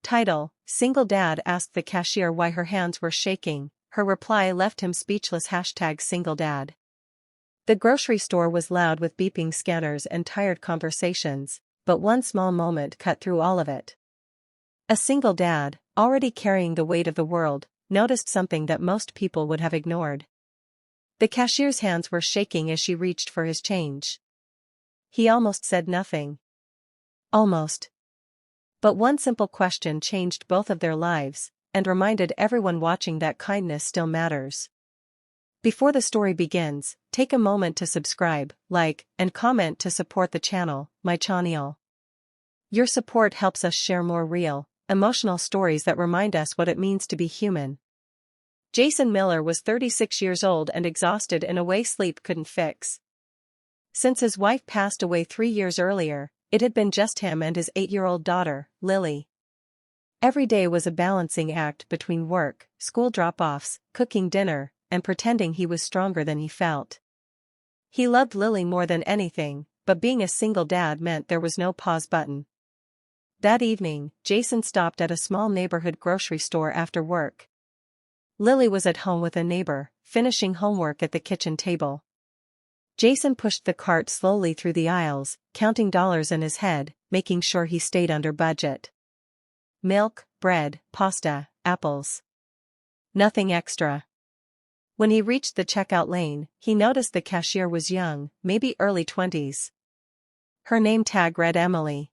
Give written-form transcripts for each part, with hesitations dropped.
Title: Single Dad asked the cashier why her hands were shaking. Her reply left him speechless. #single dad. The grocery store was loud with beeping scanners and tired conversations, but one small moment cut through all of it. A single dad, already carrying the weight of the world, noticed something that most people would have ignored. The cashier's hands were shaking as she reached for his change. He almost said nothing. Almost. But one simple question changed both of their lives, and reminded everyone watching that kindness still matters. Before the story begins, take a moment to subscribe, like, and comment to support the channel, my channel. Your support helps us share more real, emotional stories that remind us what it means to be human. Jason Miller was 36 years old and exhausted in a way sleep couldn't fix. Since his wife passed away 3 years earlier, it had been just him and his 8-year-old daughter, Lily. Every day was a balancing act between work, school drop-offs, cooking dinner, and pretending he was stronger than he felt. He loved Lily more than anything, but being a single dad meant there was no pause button. That evening, Jason stopped at a small neighborhood grocery store after work. Lily was at home with a neighbor, finishing homework at the kitchen table. Jason pushed the cart slowly through the aisles, counting dollars in his head, making sure he stayed under budget. Milk, bread, pasta, apples. Nothing extra. When he reached the checkout lane, he noticed the cashier was young, maybe early 20s. Her name tag read Emily.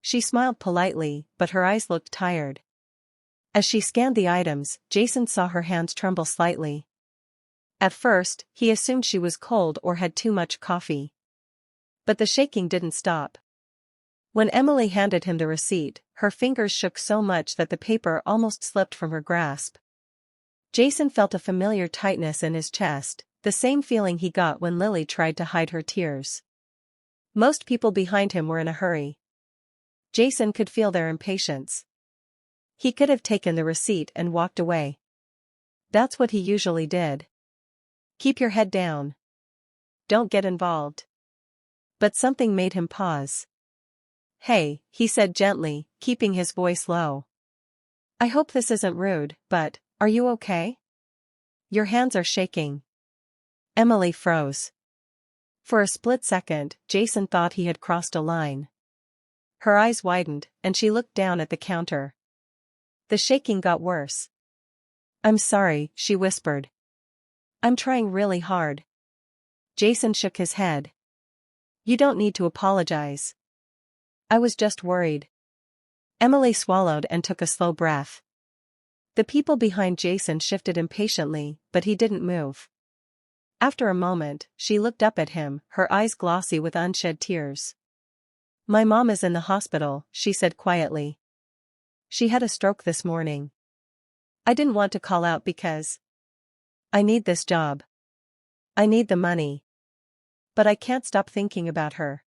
She smiled politely, but her eyes looked tired. As she scanned the items, Jason saw her hands tremble slightly. At first, he assumed she was cold or had too much coffee. But the shaking didn't stop. When Emily handed him the receipt, her fingers shook so much that the paper almost slipped from her grasp. Jason felt a familiar tightness in his chest, the same feeling he got when Lily tried to hide her tears. Most people behind him were in a hurry. Jason could feel their impatience. He could have taken the receipt and walked away. That's what he usually did. Keep your head down. Don't get involved. But something made him pause. Hey, he said gently, keeping his voice low. I hope this isn't rude, but, are you okay? Your hands are shaking. Emily froze. For a split second, Jason thought he had crossed a line. Her eyes widened, and she looked down at the counter. The shaking got worse. I'm sorry, she whispered. I'm trying really hard. Jason shook his head. You don't need to apologize. I was just worried. Emily swallowed and took a slow breath. The people behind Jason shifted impatiently, but he didn't move. After a moment, she looked up at him, her eyes glossy with unshed tears. My mom is in the hospital, she said quietly. She had a stroke this morning. I didn't want to call out because I need this job. I need the money. But I can't stop thinking about her.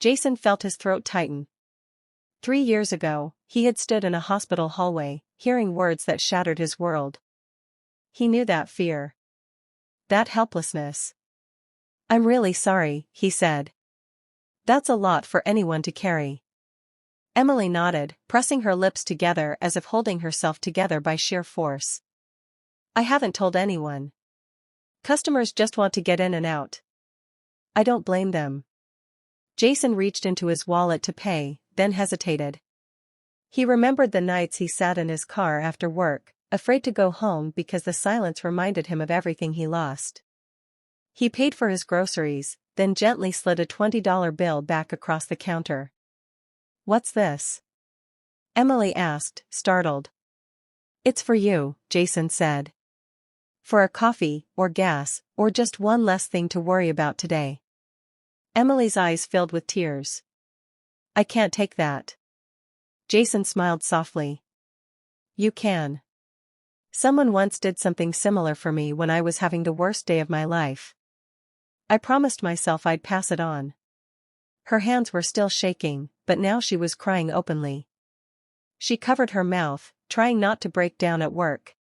Jason felt his throat tighten. 3 years ago, he had stood in a hospital hallway, hearing words that shattered his world. He knew that fear. That helplessness. I'm really sorry, he said. That's a lot for anyone to carry. Emily nodded, pressing her lips together as if holding herself together by sheer force. I haven't told anyone. Customers just want to get in and out. I don't blame them. Jason reached into his wallet to pay, then hesitated. He remembered the nights he sat in his car after work, afraid to go home because the silence reminded him of everything he lost. He paid for his groceries, then gently slid a $20 bill back across the counter. What's this? Emily asked, startled. It's for you, Jason said. For a coffee, or gas, or just one less thing to worry about today. Emily's eyes filled with tears. I can't take that. Jason smiled softly. You can. Someone once did something similar for me when I was having the worst day of my life. I promised myself I'd pass it on. Her hands were still shaking, but now she was crying openly. She covered her mouth, trying not to break down at work.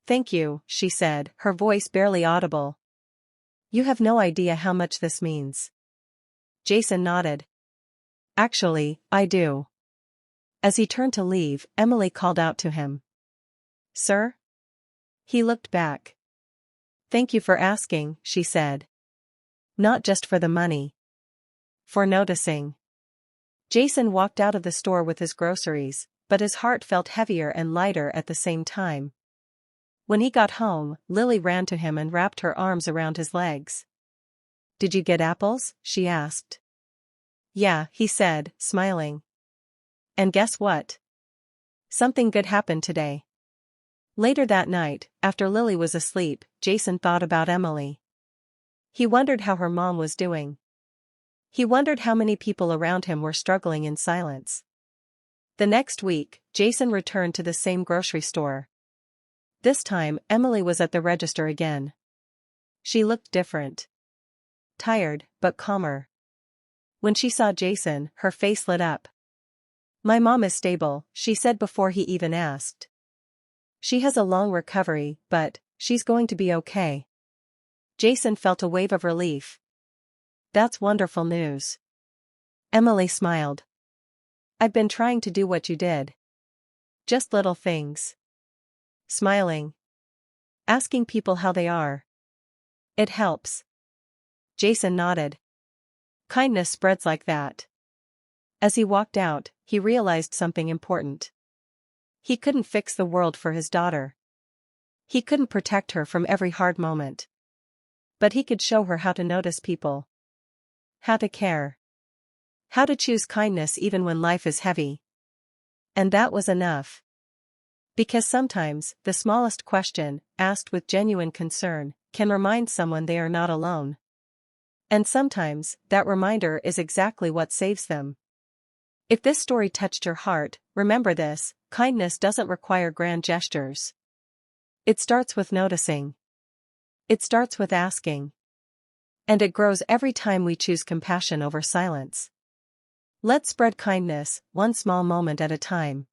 Thank you, she said, her voice barely audible. You have no idea how much this means. Jason nodded. Actually, I do. As he turned to leave, Emily called out to him. "Sir?" He looked back. "Thank you for asking," she said. "Not just for the money. For noticing." Jason walked out of the store with his groceries, but his heart felt heavier and lighter at the same time. When he got home, Lily ran to him and wrapped her arms around his legs. "Did you get apples?" she asked. "Yeah," he said, smiling. "And guess what? Something good happened today." Later that night, after Lily was asleep, Jason thought about Emily. He wondered how her mom was doing. He wondered how many people around him were struggling in silence. The next week, Jason returned to the same grocery store. This time, Emily was at the register again. She looked different. Tired, but calmer. When she saw Jason, her face lit up. "My mom is stable," she said before he even asked. "She has a long recovery, but she's going to be okay." Jason felt a wave of relief. "That's wonderful news." Emily smiled. "I've been trying to do what you did. Just little things. Smiling. Asking people how they are. It helps." Jason nodded. "Kindness spreads like that." As he walked out, he realized something important. He couldn't fix the world for his daughter. He couldn't protect her from every hard moment. But he could show her how to notice people. How to care. How to choose kindness even when life is heavy. And that was enough. Because sometimes, the smallest question, asked with genuine concern, can remind someone they are not alone. And sometimes, that reminder is exactly what saves them. If this story touched your heart, remember this: kindness doesn't require grand gestures. It starts with noticing. It starts with asking. And it grows every time we choose compassion over silence. Let's spread kindness, one small moment at a time.